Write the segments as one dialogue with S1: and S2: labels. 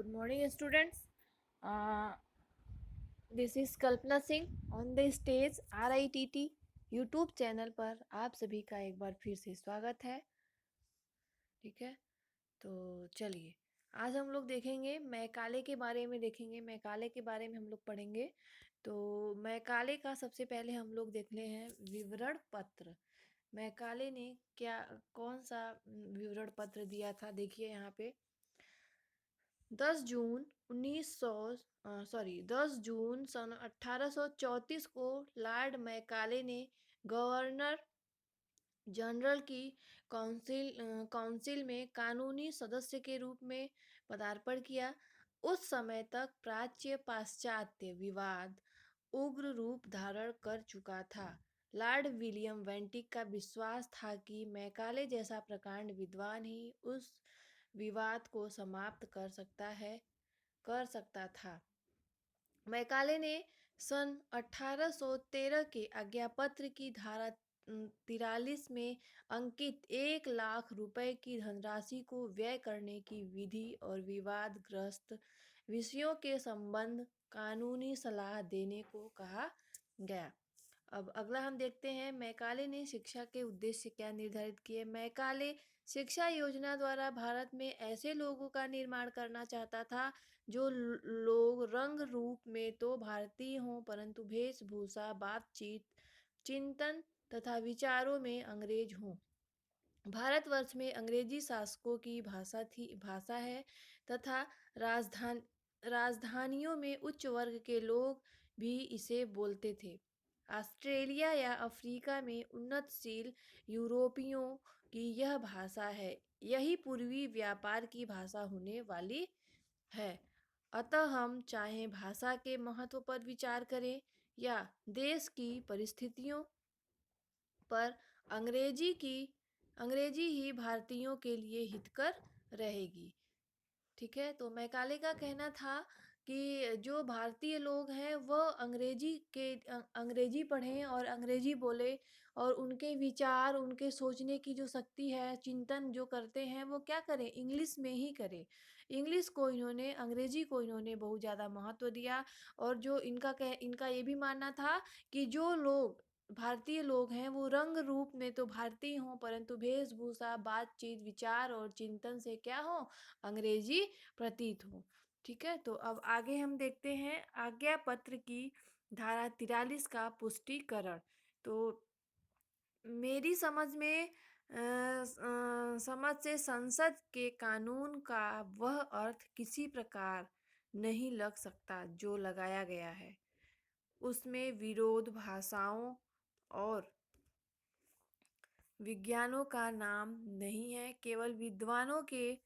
S1: Good morning, students. Uh, this is Kalpana Singh on the stage RITT YouTube channel पर आप सभी का एक बार फिर से स्वागत है। ठीक है, तो चलिए आज हम लोग देखेंगे मैकाले के बारे में। मैकाले के बारे में हम लोग पढ़ेंगे। तो मैकाले का सबसे पहले हम लोग देख ले हैं विवरण पत्र। मैकाले ने क्या कौन सा विवरण पत्र दिया था, देखिए यहाँ पे 10 जून सन 1834 को लॉर्ड मैकाले ने गवर्नर जनरल की काउंसिल में कानूनी सदस्य के रूप में पदार्पण किया। उस समय तक प्राच्य पाश्चात्य विवाद उग्र रूप धारण कर चुका था। लॉर्ड विलियम वेंटिक का विश्वास था कि मैकाले जैसा प्रकांड विद्वान ही उस विवाद को समाप्त कर सकता था। मैकाले ने सन 1813 के आज्ञापत्र की धारा 43 में अंकित 1 लाख रुपए की धनराशि को व्यय करने की विधि और विवादग्रस्त विषयों के संबंध कानूनी सलाह देने को कहा गया। अब अगला हम देखते हैं मैकाले ने शिक्षा के उद्देश्य क्या निर्धारित किए। मैकाले शिक्षा योजना द्वारा भारत में ऐसे लोगों का निर्माण करना चाहता था जो लोग रंग रूप में तो भारतीय हों परंतु वेशभूषा, बातचीत, चिंतन तथा विचारों में अंग्रेज हों। भारतवर्ष में अंग्रेजी शासकों की भाषा है तथा राजधानियों में उच्च वर्ग के लोग भी इसे बोलते थे। ऑस्ट्रेलिया या अफ्रीका में उन्नतशील यूरोपियों की यह भाषा है। यही पूर्वी व्यापार की भाषा होने वाली है। अतः हम चाहे भाषा के महत्व पर विचार करें या देश की परिस्थितियों पर, अंग्रेजी ही भारतीयों के लिए हितकर रहेगी। ठीक है, तो मैकाले का कहना था कि जो भारतीय लोग हैं वह अंग्रेजी पढ़ें और अंग्रेजी बोले और उनके विचार, उनके सोचने की जो शक्ति है, चिंतन जो करते हैं वो क्या करें, इंग्लिश में ही करें। अंग्रेजी को इन्होंने बहुत ज़्यादा महत्व दिया। और जो इनका ये भी मानना था कि जो लोग भारतीय लोग हैं वो रंग रूप में तो भारतीय हों परंतु वेशभूषा, बातचीत, विचार और चिंतन से क्या हो, अंग्रेजी प्रतीत हो। ठीक है, तो अब आगे हम देखते हैं आज्ञा पत्र की धारा 43 का पुष्टिकरण। तो मेरी समझ से संसद के कानून का वह अर्थ किसी प्रकार नहीं लग सकता जो लगाया गया है। उसमें विरोध भाषाओं और विज्ञानों का नाम नहीं है। केवल विद्वानों के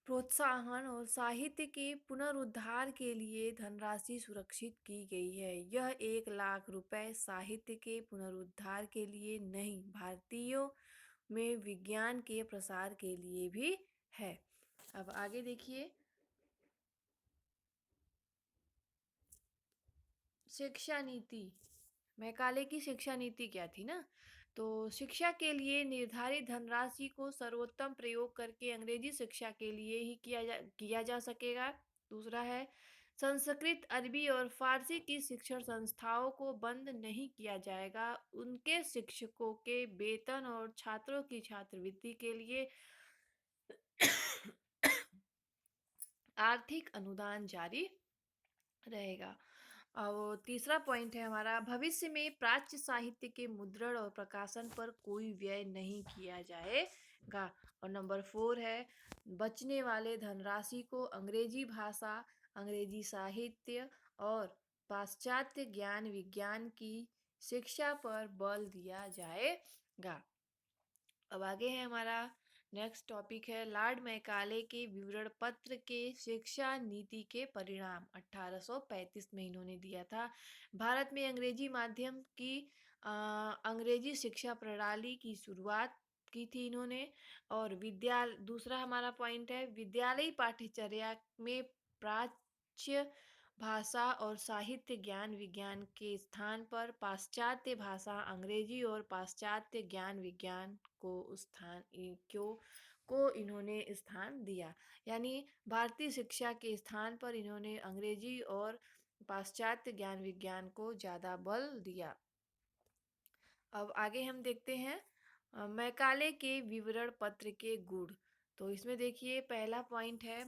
S1: प्रोत्साहन और साहित्य के पुनरुद्धार के लिए धनराशि सुरक्षित की गई है। यह 1 लाख रुपए साहित्य के पुनरुद्धार के लिए नहीं, भारतीयों में विज्ञान के प्रसार के लिए भी है। अब आगे देखिए शिक्षा नीति। मैकाले की शिक्षा नीति क्या थी ना, तो शिक्षा के लिए निर्धारित धनराशि को सर्वोत्तम प्रयोग करके अंग्रेजी शिक्षा के लिए ही किया जा सकेगा। दूसरा है संस्कृत, अरबी और फारसी की शिक्षण संस्थाओं को बंद नहीं किया जाएगा। उनके शिक्षकों के वेतन और छात्रों की छात्रवृत्ति के लिए आर्थिक अनुदान जारी रहेगा। अब तीसरा पॉइंट है हमारा, भविष्य में प्राच्य साहित्य के मुद्रण और प्रकाशन पर कोई व्यय नहीं किया जाएगा। और नंबर 4 है बचने वाले धनराशि को अंग्रेजी भाषा, अंग्रेजी साहित्य और पाश्चात्य ज्ञान विज्ञान की शिक्षा पर बल दिया जाएगा। अब आगे है हमारा नेक्स्ट टॉपिक है लॉर्ड मैकाले के विवरण पत्र के शिक्षा नीति के परिणाम। 1835 में इन्होंने दिया था। भारत में अंग्रेजी माध्यम की अंग्रेजी शिक्षा प्रणाली की शुरुआत की थी इन्होंने। और दूसरा हमारा पॉइंट है विद्यालयी पाठ्यचर्या में प्राच्य भाषा और साहित्य ज्ञान विज्ञान के स्थान पर पाश्चात्य भाषा अंग्रेजी और पाश्चात्य ज्ञान विज्ञान को को इन्होंने स्थान दिया। यानी भारतीय शिक्षा के स्थान पर इन्होंने अंग्रेजी और पाश्चात्य ज्ञान विज्ञान को ज़्यादा बल दिया। अब आगे हम देखते हैं मैकाले के विवरण पत्र के गुण। तो इसमें देखिए पहला पॉइंट है,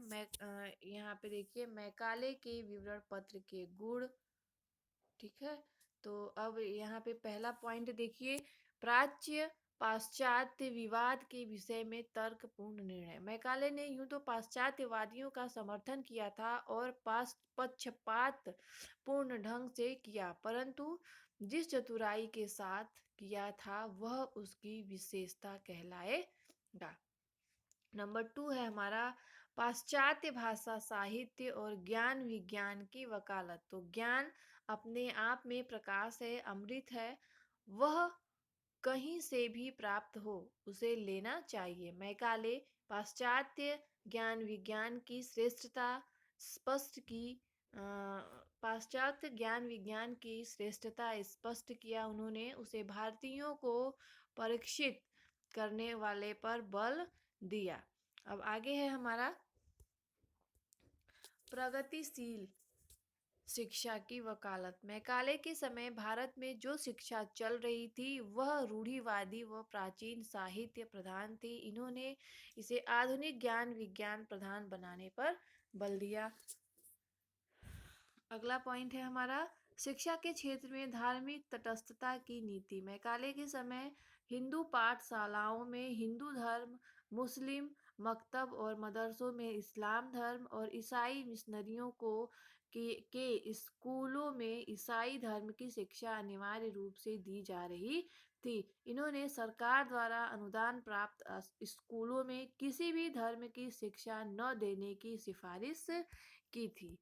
S1: यहाँ पे देखिए मैकाले के विवरण पत्र के गुण। ठीक है, तो अब यहाँ पे पहला पॉइंट देखिए, प्राच्य पाश्चात्य विवाद के विषय में तर्कपूर्ण निर्णय। मैकाले ने यूं तो पाश्चात्यवादियों का समर्थन किया था और पक्षपात पूर्ण ढंग से किया, परंतु जिस चतुराई के साथ किया था वह उसकी विशेषता कहलाएगा। नंबर 2 है हमारा पाश्चात्य भाषा साहित्य और ज्ञान विज्ञान की वकालत। तो ज्ञान अपने आप में प्रकाश है, अमृत है, वह कहीं से भी प्राप्त हो उसे लेना चाहिए। मैकाले पाश्चात्य ज्ञान विज्ञान की श्रेष्ठता स्पष्ट की अ, पाश्चात्य ज्ञान विज्ञान की श्रेष्ठता स्पष्ट किया उन्होंने, उसे भारतीयों को परीक्षित करने वाले पर बल दिया। अब आगे है हमारा प्रगतिशील शिक्षा की वकालत। मैकाले के समय भारत में जो शिक्षा चल रही थी वह रूढ़िवादी व प्राचीन साहित्य प्रधान थी। इन्होंने इसे आधुनिक ज्ञान विज्ञान प्रधान बनाने पर बल दिया। अगला पॉइंट है हमारा शिक्षा के क्षेत्र में धार्मिक तटस्थता की नीति। मैकाले के समय हिंदू पाठशालाओं में हिंदू धर्म, मुस्लिम मकतब और मदरसों में इस्लाम धर्म और ईसाई मिशनरियों के स्कूलों में ईसाई धर्म की शिक्षा अनिवार्य रूप से दी जा रही थी। इन्होंने सरकार द्वारा अनुदान प्राप्त स्कूलों में किसी भी धर्म की शिक्षा न देने की सिफारिश की थी।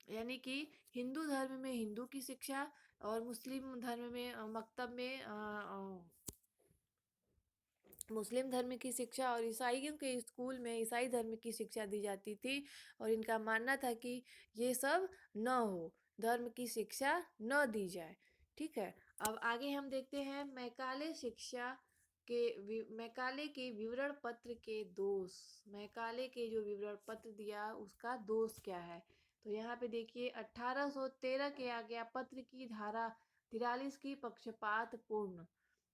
S1: यानी कि हिंदू धर्म में हिंदू की शिक्षा और मुस्लिम धर्म में मकतब में मुस्लिम धर्म की शिक्षा और ईसाइयों के स्कूल में ईसाई धर्म की शिक्षा दी जाती थी। और इनका मानना था कि ये सब न हो, धर्म की शिक्षा न दी जाए। ठीक है, अब आगे हम देखते हैं मैकाले के विवरण पत्र के दोष। मैकाले के जो विवरण पत्र दिया उसका दोष क्या है। तो यहाँ पे देखिए 1813 के आज्ञा पत्र की धारा 43 की पक्षपात पूर्ण।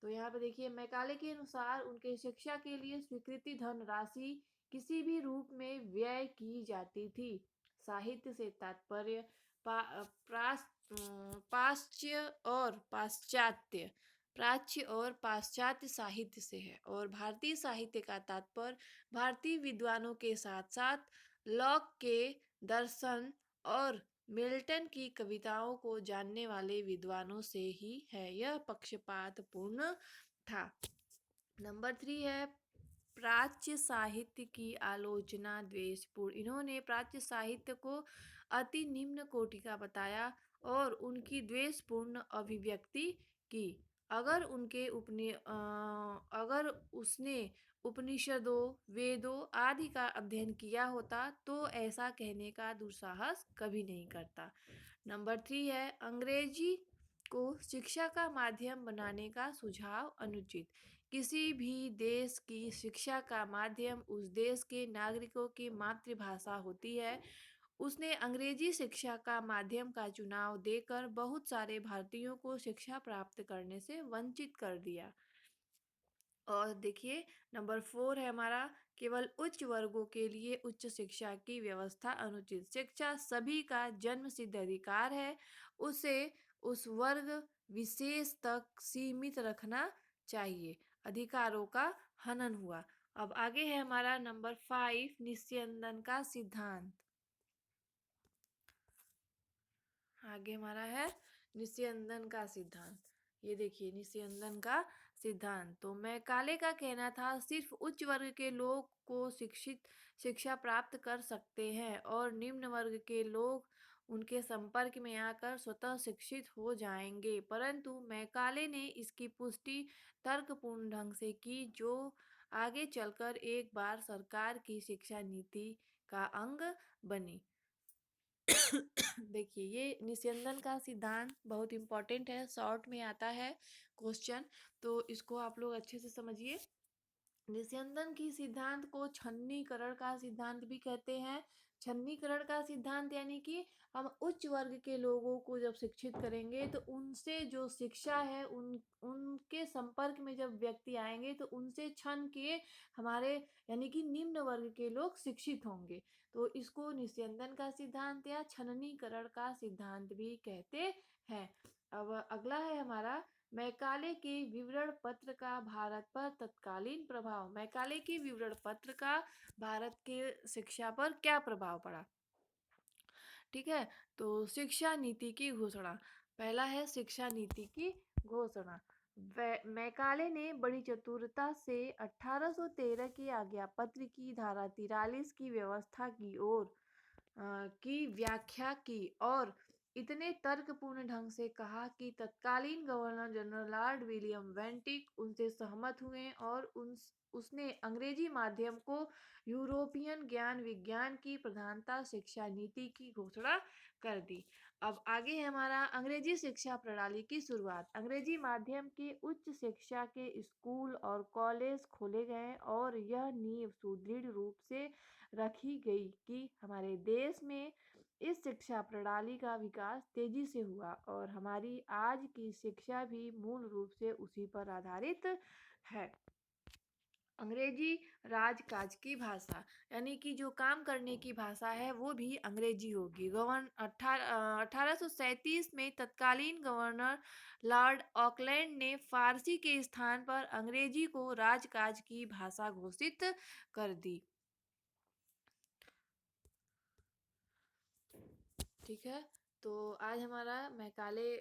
S1: तो यहाँ पे देखिए मैकाले के अनुसार उनके शिक्षा के लिए स्वीकृति धन राशि किसी भी रूप में व्यय की जाती थी। साहित्य से तात्पर्य पा, प्रास, पाश्च्य और पाश्चात्य प्राच्य और पाश्चात्य साहित्य से है, और भारतीय साहित्य का तात्पर्य भारतीय विद्वानों के साथ साथ लॉक के दर्शन और मिल्टन की कविताओं को जानने वाले विद्वानों से ही है। यह पक्षपात पूर्ण था। नंबर 3 है प्राच्य साहित्य की आलोचना द्वेषपूर्ण। इन्होंने प्राच्य साहित्य को अति निम्न कोटि का बताया और उनकी द्वेषपूर्ण अभिव्यक्ति की। अगर उसने उपनिषदों वेदों आदि का अध्ययन किया होता तो ऐसा कहने का दुस्साहस कभी नहीं करता। नंबर 3 है अंग्रेजी को शिक्षा का माध्यम बनाने का सुझाव अनुचित। किसी भी देश की शिक्षा का माध्यम उस देश के नागरिकों की मातृभाषा होती है। उसने अंग्रेजी शिक्षा का माध्यम का चुनाव देकर बहुत सारे भारतीयों को शिक्षा प्राप्त करने से वंचित कर दिया। और देखिए नंबर 4 है हमारा केवल उच्च वर्गों के लिए उच्च शिक्षा की व्यवस्था अनुचित। शिक्षा सभी का जन्म सिद्ध अधिकार है, उसे उस वर्ग विशेष तक सीमित रखना चाहिए। अधिकारों का हनन हुआ। अब आगे है हमारा नंबर 5 निस्यंदन का सिद्धांत। आगे हमारा है निस्यंदन का सिद्धांत। ये देखिए निस्यंदन का सिद्धांत। तो मैकाले का कहना था सिर्फ उच्च वर्ग के लोग को शिक्षा प्राप्त कर सकते हैं और निम्न वर्ग के लोग उनके संपर्क में आकर स्वतः शिक्षित हो जाएंगे। परंतु मैकाले ने इसकी पुष्टि तर्कपूर्ण ढंग से की, जो आगे चलकर एक बार सरकार की शिक्षा नीति का अंग बनी। देखिए ये निस्यंदन का सिद्धांत बहुत इंपॉर्टेंट है, शॉर्ट में आता है क्वेश्चन, तो इसको आप लोग अच्छे से समझिए। निस्यंदन की सिद्धांत को छन्नीकरण का सिद्धांत भी कहते हैं। छन्नीकरण का सिद्धांत यानी कि हम उच्च वर्ग के लोगों को जब शिक्षित करेंगे तो उनसे जो शिक्षा है उनके संपर्क में जब व्यक्ति आएंगे तो उनसे छन के हमारे यानी कि निम्न वर्ग के लोग शिक्षित होंगे। तो इसको निस्यंदन का सिद्धांत या छननीकरण का सिद्धांत भी कहते हैं। अब अगला है हमारा मैकाले के विवरण पत्र का भारत पर तत्कालीन प्रभाव। मैकाले के विवरण पत्र का भारत के शिक्षा पर क्या प्रभाव पड़ा? ठीक है, तो शिक्षा नीति की घोषणा। पहला है शिक्षा नीति की घोषणा। मैकाले ने बड़ी चतुरता से 1813 की आज्ञा पत्र की धारा 43 की व्यवस्था की व्याख्या की और इतने तर्कपूर्ण ढंग से कहा कि तत्कालीन governor general Lord William Bentinck उनसे सहमत हुए और उसने अंग्रेजी माध्यम को यूरोपियन ज्ञान विज्ञान की प्रधानता शिक्षा नीति की घोषणा कर दी। अब आगे है हमारा अंग्रेजी शिक्षा प्रणाली की शुरुआत। अंग्रेजी माध्यम के उच्च शिक्षा के स्कूल और कॉलेज खोले गए और यह नींव सुदृढ़ रूप से रखी गई कि हमारे देश में इस शिक्षा प्रणाली का विकास तेजी से हुआ और हमारी आज की शिक्षा भी मूल रूप से उसी पर आधारित है। अंग्रेजी राजकाज की भाषा यानी कि जो काम करने की भाषा है वो भी अंग्रेजी होगी। 1837 में तत्कालीन गवर्नर लॉर्ड ऑकलैंड ने फारसी के स्थान पर अंग्रेजी को राजकाज की भाषा घोषित कर दी। ठीक है, तो आज हमारा मैकाले